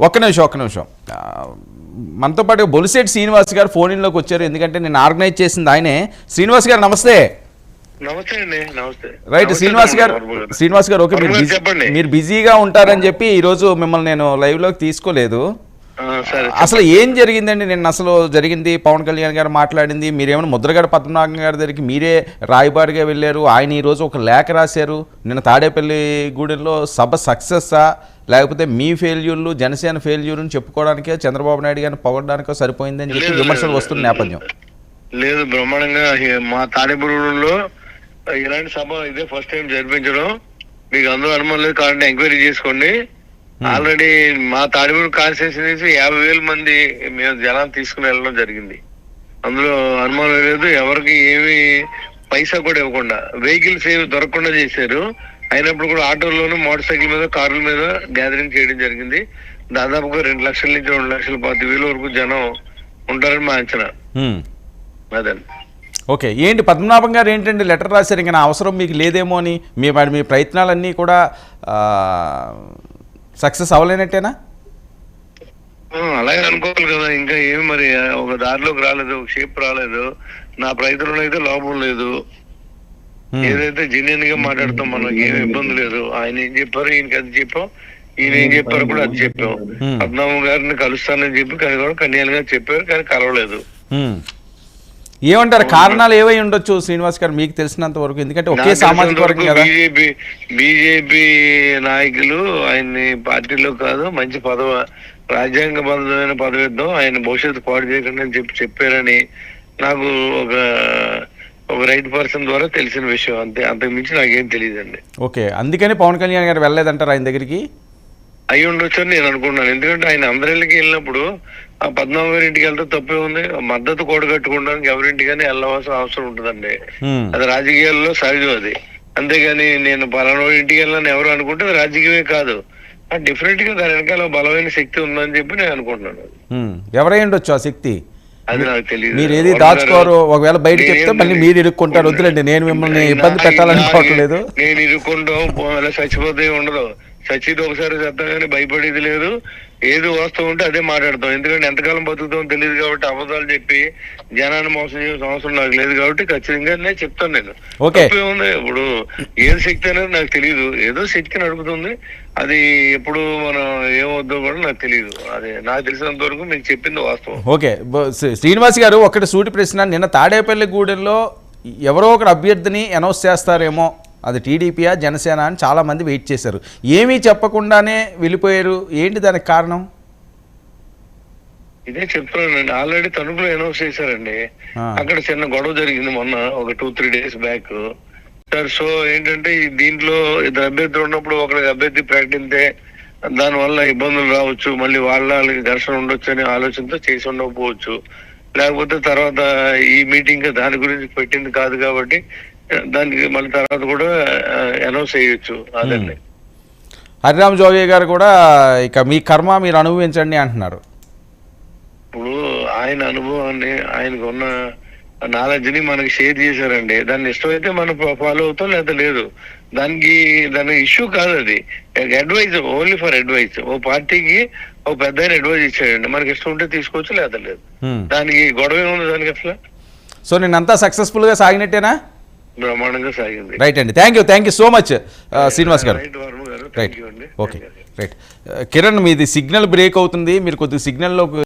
ఒక్క నిమిషం మనతో పాటు బొలిశెట్టి శ్రీనివాస్ గారు ఫోన్ ఇన్లోకి వచ్చారు. ఎందుకంటే నేను ఆర్గనైజ్ చేసింది ఆయనే. శ్రీనివాస్ గారు నమస్తే. నమస్తే అండి. నమస్తే. రైట్ శ్రీనివాస్ గారు ఓకే, మీరు బిజీగా ఉంటారని చెప్పి ఈరోజు మిమ్మల్ని నేను లైవ్లోకి తీసుకోలేదు. అసలు ఏం జరిగిందండి నిన్న? అసలు జరిగింది పవన్ కళ్యాణ్ గారు మాట్లాడింది, మీరేమైనా ముద్రగడ పద్మనాభం గారి దగ్గరికి మీరే రాయబారిగా వెళ్ళారు. ఆయన ఈరోజు ఒక లేఖ రాశారు. నిన్న తాడేపల్లి గూడెంలో సభ సక్సెస్సా లేకపోతే మీ ఫెయిల్యూర్లు జనసేన ఫెయిల్యూర్ని చెప్పుకోవడానికే చంద్రబాబు నాయుడు గారిని పొగడడానికో సరిపోయిందని చెప్పి విమర్శలు వస్తున్న నేపథ్యం. లేదు, బ్రహ్మాండంగా మా తాడేపల్లిలో ఇలాంటి సభ ఇదే ఫస్ట్ టైం జరిపించడం. మీకు అందరూ అనుమానం లేదు, కాబట్టి ఎంక్వైరీ చేసుకోండి. ఆల్రెడీ మా తాడిపూడి కాన్స్టిట్యూన్సీ 50,000 మంది మేము జనాలు తీసుకుని వెళ్ళడం జరిగింది. అందులో అనుమానం లేదు. ఎవరికి ఏమి పైసా కూడా ఇవ్వకుండా వెహికల్స్ ఏమి దొరకకుండా చేశారు. అయినప్పుడు కూడా ఆటోల్లోనూ మోటార్ సైకిల్ మీద కారుల మీద గ్యాదరింగ్ చేయడం జరిగింది. దాదాపుగా 2 లక్షల నుంచి 2,40,000 వరకు జనం ఉంటారని మా అంచనా. అదండి. ఓకే, ఏంటి పద్మనాభం గారు ఏంటండి లెటర్ రాశారు? ఇంకా నా అవసరం మీకు లేదేమో అని మీ ప్రయత్నాలన్నీ కూడా సక్సెస్ అవ్వలేనట్టేనా? అలాగే అనుకోవాలి కదా. ఇంకా ఏమి మరి ఒక దారిలోకి రాలేదు, ఒక షేప్ రాలేదు. నా ప్రయత్నంలో అయితే లోపం లేదు. ఏదైతే జెన్యున్ గా మాట్లాడతాం, మనకి ఏమి ఇబ్బంది లేదు. ఆయన ఏం చెప్పారు, ఈయనకి అది చెప్పాం, ఈయన ఏం చెప్పారు కూడా అది చెప్పాం. పద్మనాభం గారిని కలుస్తానని చెప్పి కానీ కూడా కళ్యాణ్ గారు చెప్పారు, కానీ కలవలేదు. ఏమంటారు కారణాలు ఏవై ఉండొచ్చు శ్రీనివాస్ గారు మీకు తెలిసినంత వరకు? ఎందుకంటే ఒకే సామాజిక వర్గం కదా. బీజేపీ నాయకులు ఆయన్ని పార్టీలో కాదు, మంచి పదవి, రాజ్యాంగబద్ధమైన పదవి ఇద్దాం, ఆయన భవిష్యత్తు పాడు చేయకుండా అని చెప్పారని నాకు ఒక రైట్ పర్సన్ ద్వారా తెలిసిన విషయం. అంతకు మించి నాకేం తెలియదండి. ఓకే, అందుకని పవన్ కళ్యాణ్ గారు వెళ్ళలేదంటారు ఆయన దగ్గరికి? అయి ఉండొచ్చు అని నేను అనుకుంటున్నాను. ఎందుకంటే ఆయన అందరిళ్ళకి వెళ్ళినప్పుడు ఆ పద్మనాభం గారి ఇంటికి వెళ్తే తప్పే ఉంది. మద్దతు కూడగట్టుకోవడానికి ఎవరింటికైనా వెళ్ళవలసిన అవసరం ఉంటుందండి. అది రాజకీయాల్లో సహజం అది. అంతేగాని నేను పలానా ఇంటికి వెళ్ళాలని ఎవరు అనుకుంటే అది రాజకీయమే కాదు. డిఫరెంట్ గా దాని వెనకాల బలమైన శక్తి ఉందని చెప్పి నేను అనుకుంటున్నాను. ఎవరై ఉండొచ్చు ఆ శక్తి? అది నాకు తెలియదు. మీరు ఏది దాచుకోరు, ఒకవేళ బయట చెప్తే మళ్ళీ మీరు ఇరుక్కుంటారు. వద్దులేండి, నేను మిమ్మల్ని ఇబ్బంది పెట్టాలనుకోవట్లేదు. నేను ఇరుక్కుంటాం, చచ్చిపోతే ఉండదు. చచ్చిది ఒకసారి చెప్తాం కానీ భయపడేది లేదు. ఏది వాస్తవం ఉంటే అదే మాట్లాడతాం. ఎందుకంటే ఎంతకాలం బతుకుతాం తెలియదు కాబట్టి అబద్ధాలు చెప్పి జనాన్ని మోసం చేయాల్సిన అవసరం నాకు లేదు. కాబట్టి ఖచ్చితంగా చెప్తాను నేను. ఉంది ఇప్పుడు ఏది శక్తి అనేది నాకు తెలియదు. ఏదో శక్తి నడుపుతుంది. అది ఎప్పుడు మనం ఏమవుద్దో కూడా నాకు తెలియదు. అదే నాకు తెలిసినంత వరకు మీకు చెప్పింది వాస్తవం. ఓకే శ్రీనివాస్ గారు, ఒకటి సూటి ప్రశ్న. నిన్న తాడేపల్లి గూడెంలో ఎవరో ఒకరు అభ్యర్థిని అనౌన్స్ చేస్తారేమో, అది టీడీపీయా జనసేన అని చాలామంది వెయిట్ చేశారు. ఏమీ చెప్పకుండానే వెళ్ళిపోయారు. ఏంటి దానికి కారణం? ఇదే చెప్తున్నానండి. ఆల్రెడీ తణుకులో అనౌన్స్ చేశారండి. అక్కడ చిన్న గొడవ జరిగింది మొన్న, ఒక 2-3 డేస్ బ్యాక్ సార్. సో ఏంటంటే దీంట్లో 2 అభ్యర్థులు ఉన్నప్పుడు ఒకరికి అభ్యర్థి ప్రకటిస్తే దానివల్ల ఇబ్బందులు రావచ్చు, మళ్ళీ వాళ్ళకి ఘర్షణ ఉండొచ్చు అనే ఆలోచనతో చేసి ఉండకపోవచ్చు. లేకపోతే తర్వాత ఈ మీటింగ్ దాని గురించి పెట్టింది కాదు కాబట్టి దానికి మళ్ళీ తర్వాత కూడా అనౌన్స్ చేయొచ్చు. అదండి. హరిరామ్ జోగి గారు కూడా ఇక మీ కర్మ మీరు అనుభవించండి అంటున్నారు. ఇప్పుడు ఆయన అనుభవాన్ని, ఆయనకు ఉన్న నాలెడ్జ్ని మనకి షేర్ చేశారండి. దాన్ని ఇష్టమైతే మనం ఫాలో అవుతాం, లేదా లేదు. దాని ఇష్యూ కాదు. అది అడ్వైజ్, ఓన్లీ ఫర్ అడ్వైజ్. ఓ పార్టీకి ఓ పెద్ద అడ్వైజ్ ఇచ్చాడండి. మనకి ఇష్టం ఉంటే తీసుకోవచ్చు, లేదా లేదు. దానికి గొడవ ఏముంది దానికి అసలు? సో నిన్నంతా సక్సెస్ఫుల్ గా సాగినట్టేనా? బ్రహ్మాండంగా సాగింది. రైట్ అండి, thank you so much Srinivas garu. Right, okay right. Kiran, మీది సిగ్నల్ బ్రేక్ అవుతుంది, మీరు కొద్దిగా సిగ్నల్లో